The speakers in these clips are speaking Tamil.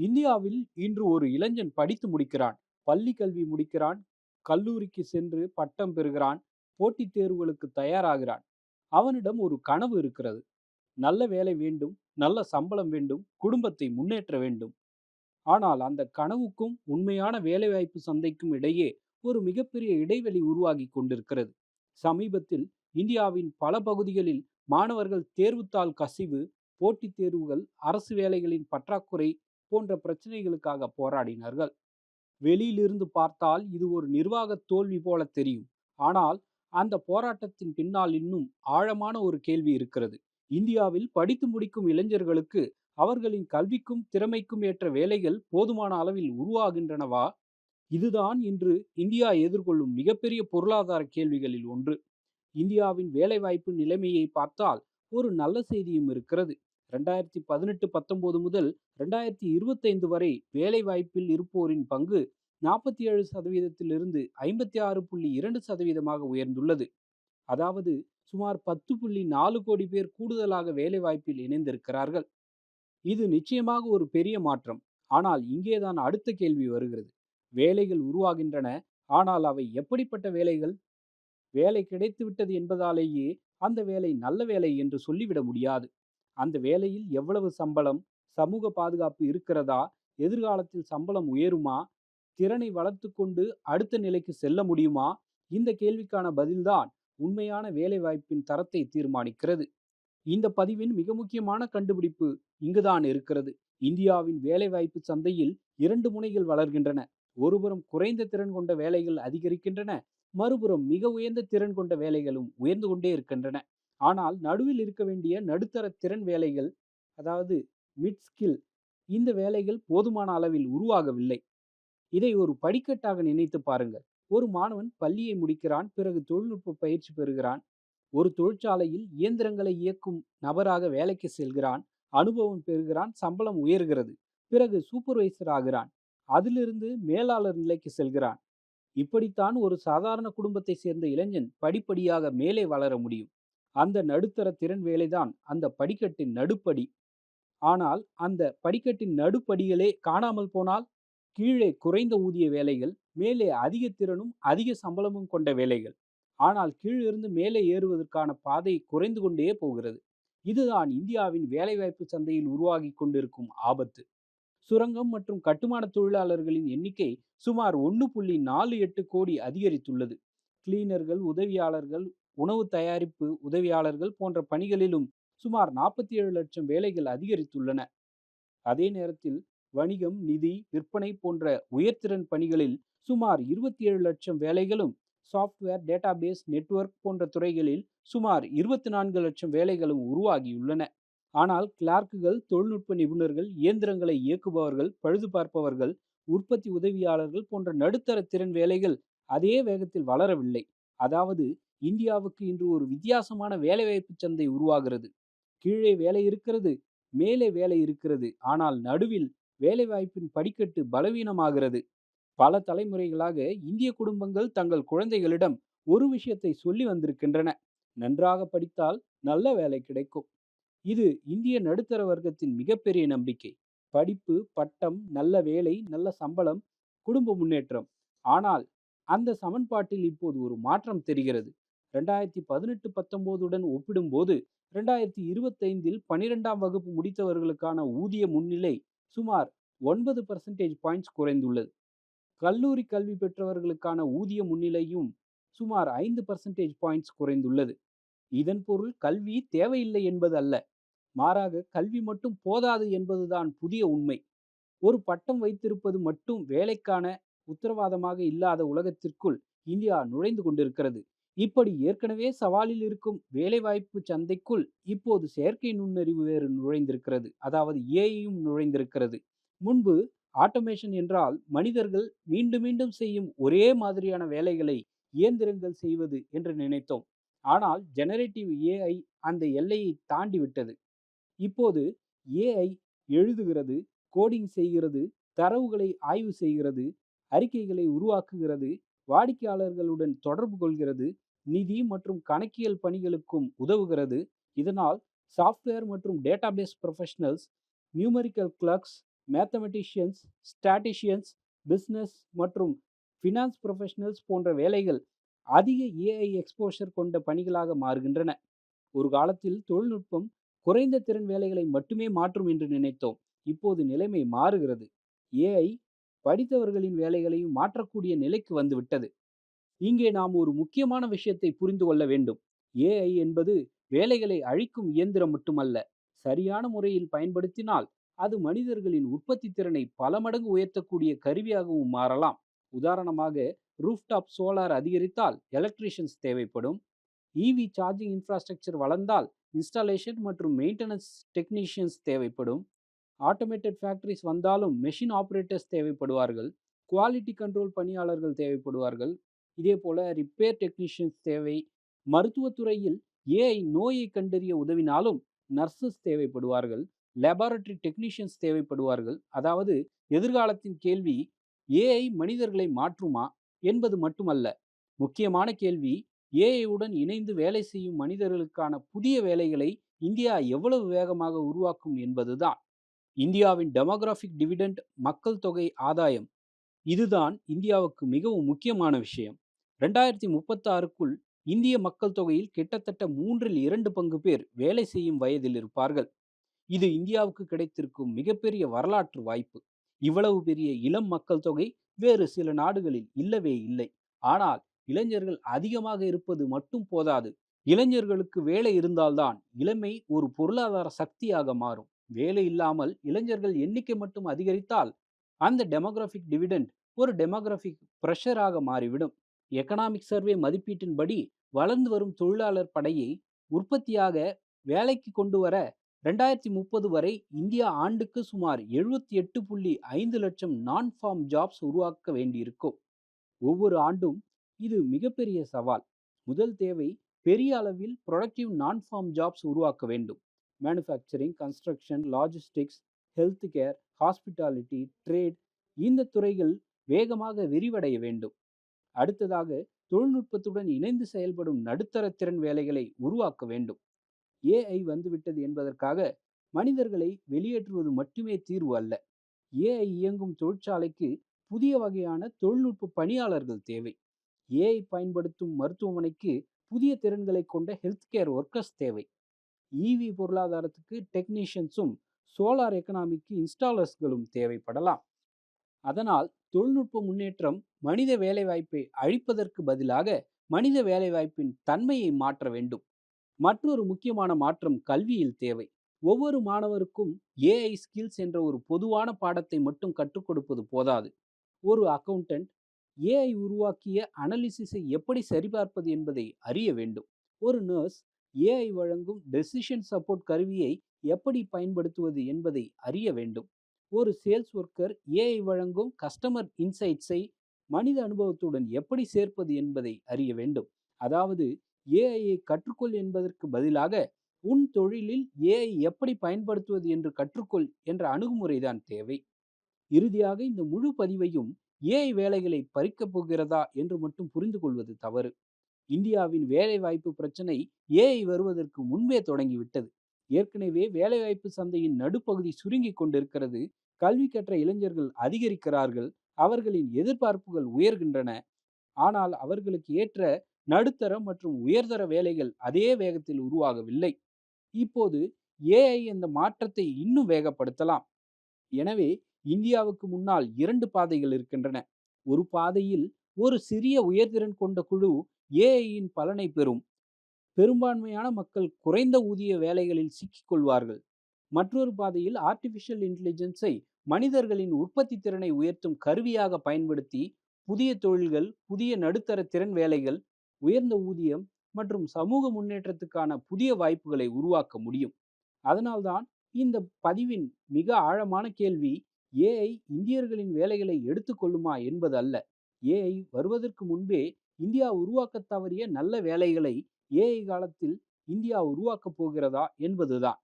இந்தியாவில் இன்று ஒரு இளைஞன் படித்து முடிக்கிறான். பள்ளி கல்வி முடிக்கிறான். கல்லூரிக்கு சென்று பட்டம் பெறுகிறான். போட்டித் தேர்வுகளுக்கு தயாராகிறான். அவனிடம் ஒரு கனவு இருக்கிறது. நல்ல வேலை வேண்டும், நல்ல சம்பளம் வேண்டும், குடும்பத்தை முன்னேற்ற வேண்டும். ஆனால் அந்த கனவுக்கும் உண்மையான வேலைவாய்ப்பு சந்தைக்கும் இடையே ஒரு மிகப்பெரிய இடைவெளி உருவாகிக் கொண்டிருக்கிறது. சமீபத்தில் இந்தியாவின் பல பகுதிகளில் மாணவர்கள் தேர்வுத்தாள் கசிவு, போட்டித் தேர்வுகள், அரசு வேலைகளின் பற்றாக்குறை போன்ற பிரச்சனைகளுக்காக போராடினார்கள். வெளியிலிருந்து பார்த்தால் இது ஒரு நிர்வாக தோல்வி போல தெரியும். ஆனால் அந்த போராட்டத்தின் பின்னால் இன்னும் ஆழமான ஒரு கேள்வி இருக்கிறது. இந்தியாவில் படித்து முடிக்கும் இளைஞர்களுக்கு அவர்களின் கல்விக்கும் திறமைக்கும் ஏற்ற வேலைகள் போதுமான அளவில் உருவாகின்றனவா? இதுதான் இன்று இந்தியா எதிர்கொள்ளும் மிகப்பெரிய பொருளாதார கேள்விகளில் ஒன்று. இந்தியாவின் வேலைவாய்ப்பு நிலைமையை பார்த்தால் ஒரு நல்ல செய்தியும் இருக்கிறது. 2018-19 முதல் 2025 வரை வேலைவாய்ப்பில் இருப்போரின் பங்கு 47%இலிருந்து 56.2%ஆக உயர்ந்துள்ளது. அதாவது சுமார் 10.4 கோடி பேர் கூடுதலாக வேலைவாய்ப்பில் இணைந்திருக்கிறார்கள். இது நிச்சயமாக ஒரு பெரிய மாற்றம். ஆனால் இங்கேதான் அடுத்த கேள்வி வருகிறது. வேலைகள் உருவாகின்றன. ஆனால் அவை எப்படிப்பட்ட வேலைகள்? வேலை கிடைத்துவிட்டது என்பதாலேயே அந்த வேலை நல்ல வேலை என்று சொல்லிவிட முடியாது. அந்த வேலையில் எவ்வளவு சம்பளம், சமூக பாதுகாப்பு இருக்கிறதா, எதிர்காலத்தில் சம்பளம் உயருமா, திறனை வளர்த்துக்கொண்டு அடுத்த நிலைக்கு செல்ல முடியுமா? இந்த கேள்விக்கான பதில்தான் உண்மையான வேலைவாய்ப்பின் தரத்தை தீர்மானிக்கிறது. இந்த பதிவின் மிக முக்கியமான கண்டுபிடிப்பு இங்குதான் இருக்கிறது. இந்தியாவின் வேலைவாய்ப்பு சந்தையில் இரண்டு முனைகள் வளர்கின்றன. ஒருபுறம் குறைந்த திறன் கொண்ட வேலைகள் அதிகரிக்கின்றன. மறுபுறம் மிக உயர்ந்த திறன் கொண்ட வேலைகளும் உயர்ந்து கொண்டே இருக்கின்றன. ஆனால் நடுவில் இருக்க வேண்டிய நடுத்தர திறன் வேலைகள், அதாவது மிட் ஸ்கில், இந்த வேலைகள் போதுமான அளவில் உருவாகவில்லை. இதை ஒரு படிக்கட்டாக நினைத்து பாருங்கள். ஒரு மாணவன் பள்ளியை முடிக்கிறான். பிறகு தொழில்நுட்ப பயிற்சி பெறுகிறான். ஒரு தொழிற்சாலையில் இயந்திரங்களை இயக்கும் நபராக வேலைக்கு செல்கிறான். அனுபவம் பெறுகிறான். சம்பளம் உயர்கிறது. பிறகு சூப்பர்வைசர் ஆகிறான். அதிலிருந்து மேலாளர் நிலைக்கு செல்கிறான். இப்படித்தான் ஒரு சாதாரண குடும்பத்தை சேர்ந்த இளைஞன் படிப்படியாக மேலே வளர முடியும். அந்த நடுத்தர திறன் வேலைதான் அந்த படிக்கட்டின் நடுப்படி. ஆனால் அந்த படிக்கட்டின் நடுப்படிகளே காணாமல் போனால், கீழே குறைந்த ஊதிய வேலைகள், மேலே அதிக திறனும் அதிக சம்பளமும் கொண்ட வேலைகள். ஆனால் கீழிருந்து மேலே ஏறுவதற்கான பாதை குறைந்து கொண்டே போகிறது. இதுதான் இந்தியாவின் வேலைவாய்ப்பு சந்தையில் உருவாகிக் கொண்டிருக்கும் ஆபத்து. சுரங்கம் மற்றும் கட்டுமான தொழிலாளர்களின் எண்ணிக்கை சுமார் 1.48 கோடி அதிகரித்துள்ளது. கிளீனர்கள், உதவியாளர்கள், உணவு தயாரிப்பு உதவியாளர்கள் போன்ற பணிகளிலும் சுமார் 47 லட்சம் வேலைகள் அதிகரித்துள்ளன. அதே நேரத்தில் வணிகம், நிதி, விற்பனை போன்ற உயர்திறன் பணிகளில் சுமார் 27 லட்சம் வேலைகளும், சாஃப்ட்வேர், டேட்டாபேஸ், நெட்வொர்க் போன்ற துறைகளில் சுமார் 24 லட்சம் வேலைகளும் உருவாகியுள்ளன. ஆனால் கிளார்க்குகள், தொழில்நுட்ப நிபுணர்கள், இயந்திரங்களை இயக்குபவர்கள், பழுது பார்ப்பவர்கள், உற்பத்தி உதவியாளர்கள் போன்ற நடுத்தர திறன் வேலைகள் அதே வேகத்தில் வளரவில்லை. அதாவது இந்தியாவுக்கு இன்று ஒரு வித்தியாசமான வேலைவாய்ப்பு சந்தை உருவாகிறது. கீழே வேலை இருக்கிறது, மேலே வேலை இருக்கிறது. ஆனால் நடுவில் வேலைவாய்ப்பின் படிக்கட்டு பலவீனமாகிறது. பல தலைமுறைகளாக இந்திய குடும்பங்கள் தங்கள் குழந்தைகளிடம் ஒரு விஷயத்தை சொல்லி வந்திருக்கின்றன. நன்றாக படித்தால் நல்ல வேலை கிடைக்கும். இது இந்திய நடுத்தர வர்க்கத்தின் மிகப்பெரிய நம்பிக்கை. படிப்பு, பட்டம், நல்ல வேலை, நல்ல சம்பளம், குடும்ப முன்னேற்றம். ஆனால் அந்த சமன்பாட்டில் இப்போது ஒரு மாற்றம் தெரிகிறது. 2018-19 ஒப்பிடும்போது 2025இல் 12ஆம் வகுப்பு முடித்தவர்களுக்கான ஊதிய முன்னிலை சுமார் 9% பாயிண்ட்ஸ் குறைந்துள்ளது. கல்லூரி கல்வி பெற்றவர்களுக்கான ஊதிய முன்னிலையும் சுமார் 5% பாயிண்ட்ஸ் குறைந்துள்ளது. இதன் பொருள் கல்வி தேவையில்லை என்பது அல்ல. மாறாக கல்வி மட்டும் போதாது என்பதுதான் புதிய உண்மை. ஒரு பட்டம் வைத்திருப்பது மட்டும் வேலைக்கான உத்தரவாதமாக இல்லாத உலகத்திற்குள் இந்தியா நுழைந்து கொண்டிருக்கிறது. இப்படி ஏற்கனவே சவாலில் இருக்கும் வேலைவாய்ப்பு சந்தைக்குள் இப்போது செயற்கை நுண்ணறிவு வேறு நுழைந்திருக்கிறது. அதாவது ஏஐயும் நுழைந்திருக்கிறது. முன்பு ஆட்டோமேஷன் என்றால் மனிதர்கள் மீண்டும் மீண்டும் செய்யும் ஒரே மாதிரியான வேலைகளை இயந்திரங்கள் செய்வது என்று நினைத்தோம். ஆனால் ஜெனரேட்டிவ் ஏஐ அந்த எல்லையை தாண்டி விட்டது. இப்போது ஏஐ எழுதுகிறது, கோடிங் செய்கிறது, தரவுகளை ஆய்வு செய்கிறது, அறிக்கைகளை உருவாக்குகிறது, வாடிக்கையாளர்களுடன் தொடர்பு கொள்கிறது, நிதி மற்றும் கணக்கியல் பணிகளுக்கும் உதவுகிறது. இதனால் சாஃப்ட்வேர் மற்றும் database professionals, numerical clerks, mathematicians, statisticians, business மற்றும் ஃபினான்ஸ் ப்ரொஃபஷனல்ஸ் போன்ற வேலைகள் அதிக ஏஐ எக்ஸ்போஷர் கொண்ட பணிகளாக மாறுகின்றன. ஒரு காலத்தில் தொழில்நுட்பம் குறைந்த திறன் வேலைகளை மட்டுமே மாற்றும் என்று நினைத்தோம். இப்போது நிலைமை மாறுகிறது. ஏஐ படித்தவர்களின் வேலைகளையும் மாற்றக்கூடிய நிலைக்கு வந்துவிட்டது. இங்கே நாம் ஒரு முக்கியமான விஷயத்தை புரிந்து கொள்ள வேண்டும். ஏஐ என்பது வேலைகளை அழிக்கும் இயந்திரம் மட்டுமல்ல. சரியான முறையில் பயன்படுத்தினால் அது மனிதர்களின் உற்பத்தி திறனை பல மடங்கு உயர்த்தக்கூடிய கருவியாகவும் மாறலாம். உதாரணமாக, ரூஃப்டாப் சோலார் அதிகரித்தால் எலக்ட்ரீஷியன்ஸ் தேவைப்படும். இவி சார்ஜிங் இன்ஃப்ராஸ்ட்ரக்சர் வளர்ந்தால் இன்ஸ்டாலேஷன் மற்றும் மெயின்டெனன்ஸ் டெக்னீஷியன்ஸ் தேவைப்படும். ஆட்டோமேட்டட் ஃபேக்டரிஸ் வந்தாலும் மெஷின் ஆபரேட்டர்ஸ் தேவைப்படுவார்கள். குவாலிட்டி கண்ட்ரோல் பணியாளர்கள் தேவைப்படுவார்கள். இதே போல ரிப்பேர் டெக்னீஷியன்ஸ் தேவை. மருத்துவத்துறையில் ஏஐ நோயை கண்டறிய உதவினாலும் நர்சஸ் தேவைப்படுவார்கள். லேபார்டரி டெக்னீஷியன்ஸ் தேவைப்படுவார்கள். அதாவது, எதிர்காலத்தின் கேள்வி ஏஐ மனிதர்களை மாற்றுமா என்பது மட்டுமல்ல. முக்கியமான கேள்வி, ஏஐ உடன் இணைந்து வேலை செய்யும் மனிதர்களுக்கான புதிய வேலைகளை இந்தியா எவ்வளவு வேகமாக உருவாக்கும் என்பதுதான். இந்தியாவின் டெமோகிராஃபிக் டிவிடெண்ட், மக்கள் தொகை ஆதாயம், இதுதான் இந்தியாவுக்கு மிகவும் முக்கியமான விஷயம். 2036க்குள் இந்திய மக்கள் தொகையில் கிட்டத்தட்ட மூன்றில் 2 பங்கு பேர் வேலை செய்யும் வயதில் இருப்பார்கள். இது இந்தியாவுக்கு கிடைத்திருக்கும் மிகப்பெரிய வரலாற்று வாய்ப்பு. இவ்வளவு பெரிய இளம் மக்கள் தொகை வேறு சில நாடுகளில் இல்லவே இல்லை. ஆனால் இளைஞர்கள் அதிகமாக இருப்பது மட்டும் போதாது. இளைஞர்களுக்கு வேலை இருந்தால்தான் இளமை ஒரு பொருளாதார சக்தியாக மாறும். வேலை இல்லாமல் இளைஞர்கள் எண்ணிக்கை மட்டும் அதிகரித்தால் அந்த டெமோகிராஃபிக் டிவிடெண்ட் ஒரு டெமோகிராஃபிக் பிரஷராக மாறிவிடும். எக்கனாமிக் சர்வே மதிப்பீட்டின்படி வளர்ந்து வரும் தொழிலாளர் படையை உற்பத்தியாக வேலைக்கு கொண்டு வர 2030 வரை இந்தியா ஆண்டுக்கு சுமார் 78.5 லட்சம் நான் ஃபார்ம் ஜாப்ஸ் உருவாக்க வேண்டியிருக்கும். ஒவ்வொரு ஆண்டும் இது மிகப்பெரிய சவால். முதல் தேவை, பெரிய அளவில் ப்ரொடக்டிவ் நான் ஃபார்ம் ஜாப்ஸ் உருவாக்க வேண்டும். Manufacturing, construction, logistics, health care, hospitality, trade, இந்த துறைகள் வேகமாக விரிவடைய வேண்டும். அடுத்ததாக, தொழில்நுட்பத்துடன் இணைந்து செயல்படும் நடுத்தர திறன் வேலைகளை உருவாக்க வேண்டும். ஏஐ வந்துவிட்டது என்பதற்காக மனிதர்களை வெளியேற்றுவது மட்டுமே தீர்வு அல்ல. ஏஐ இயங்கும் தொழிற்சாலைக்கு புதிய வகையான தொழில்நுட்ப பணியாளர்கள் தேவை. ஏஐ பயன்படுத்தும் மருத்துவமனைக்கு புதிய திறன்களை கொண்ட ஹெல்த் கேர் ஒர்க்கர்ஸ் தேவை. இவி பொருளாதாரத்துக்கு டெக்னீஷியன்ஸும், சோலார் எக்கனாமிக்கு இன்ஸ்டாலர்ஸ்களும் தேவைப்படலாம். அதனால் தொழில்நுட்ப முன்னேற்றம் மனித வேலைவாய்ப்பை அழிப்பதற்கு பதிலாக மனித வேலைவாய்ப்பின் தன்மையை மாற்ற வேண்டும். மற்றொரு முக்கியமான மாற்றம் கல்வியில் தேவை. ஒவ்வொரு மாணவருக்கும் ஏஐ ஸ்கில்ஸ் என்ற ஒரு பொதுவான பாடத்தை மட்டும் கற்றுக் கொடுப்பது போதாது. ஒரு அக்கவுண்டன்ட் ஏஐ உருவாக்கிய அனாலிசிஸை எப்படி சரிபார்ப்பது என்பதை அறிய வேண்டும். ஒரு நர்ஸ் ஏஐ வழங்கும் டெசிஷன் சப்போர்ட் கருவியை எப்படி பயன்படுத்துவது என்பதை அறிய வேண்டும். ஒரு சேல்ஸ் ஒர்க்கர் ஏஐ வழங்கும் கஸ்டமர் இன்சைட்ஸை மனித அனுபவத்துடன் எப்படி சேர்ப்பது என்பதை அறிய வேண்டும். அதாவது, ஏஐயை கற்றுக்கொள் என்பதற்கு பதிலாக உன் தொழிலில் ஏஐ எப்படி பயன்படுத்துவது என்று கற்றுக்கொள் என்ற அணுகுமுறைதான் தேவை. இறுதியாக, இந்த முழு பதிவையும் ஏஐ வேலைகளை பறிக்கப் போகிறதா என்று மட்டும் புரிந்து கொள்வது தவறு. இந்தியாவின் வேலைவாய்ப்பு பிரச்சனை ஏஐ வருவதற்கு முன்பே தொடங்கிவிட்டது. ஏற்கனவே வேலைவாய்ப்பு சந்தையின் நடுப்பகுதி சுருங்கிக் கொண்டிருக்கிறது. கல்வி கற்ற இளைஞர்கள் அதிகரிக்கிறார்கள். அவர்களின் எதிர்பார்ப்புகள் உயர்கின்றன. ஆனால் அவர்களுக்கு ஏற்ற நடுத்தர மற்றும் உயர்தர வேலைகள் அதே வேகத்தில் உருவாகவில்லை. இப்போது ஏஐ இந்த மாற்றத்தை இன்னும் வேகப்படுத்தலாம். எனவே இந்தியாவுக்கு முன்னால் 2 பாதைகள் இருக்கின்றன. ஒரு பாதையில் ஒரு சிறிய உயர்திறன் கொண்ட குழு ஏஐயின் பலனை பெறும். பெரும்பான்மையான மக்கள் குறைந்த ஊதிய வேலைகளில் சிக்கிக் கொள்வார்கள். மற்றொரு பாதையில் ஆர்டிஃபிஷியல் இன்டெலிஜென்ஸை மனிதர்களின் உற்பத்தி திறனை உயர்த்தும் கருவியாக பயன்படுத்தி புதிய தொழில்கள், புதிய நடுத்தர திறன் வேலைகள், உயர்ந்த ஊதியம் மற்றும் சமூக முன்னேற்றத்துக்கான புதிய வாய்ப்புகளை உருவாக்க முடியும். அதனால்தான் இந்த பதிவின் மிக ஆழமான கேள்வி, ஏஐ இந்தியர்களின் வேலைகளை எடுத்துக்கொள்ளுமா என்பது அல்ல. ஏஐ வருவதற்கு முன்பே இந்தியா உருவாக்க தவறிய நல்ல வேலைகளை ஏஐ காலத்தில் இந்தியா உருவாக்கப் போகிறதா என்பதுதான்.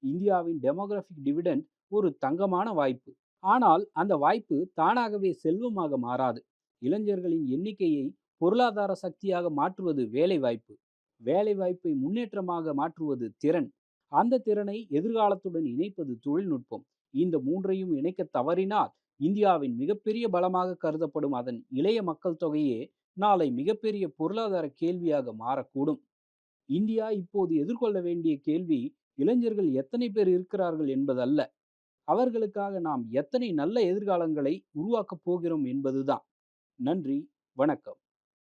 இந்தியாவின் டெமோகிராஃபிக் டிவிடெண்ட் ஒரு தங்கமான வாய்ப்பு. ஆனால் அந்த வாய்ப்பு தானாகவே செல்வமாக மாறாது. இளைஞர்களின் எண்ணிக்கையை பொருளாதார சக்தியாக மாற்றுவது வேலைவாய்ப்பு. வேலைவாய்ப்பை முன்னேற்றமாக மாற்றுவது திறன். அந்த திறனை எதிர்காலத்துடன் இணைப்பது தொழில்நுட்பம். இந்த மூன்றையும் இணைக்க தவறினால் இந்தியாவின் மிகப்பெரிய பலமாக கருதப்படும் அதன் இளைய மக்கள் தொகையே நாளை மிகப்பெரிய பொருளாதார கேள்வியாக மாறக்கூடும். இந்தியா இப்போது எதிர்கொள்ள வேண்டிய கேள்வி இளைஞர்கள் எத்தனை பேர் இருக்கிறார்கள் என்பதல்ல, அவர்களுக்காக நாம் எத்தனை நல்ல எதிர்காலங்களை உருவாக்கப் போகிறோம் என்பதுதான். நன்றி, வணக்கம்.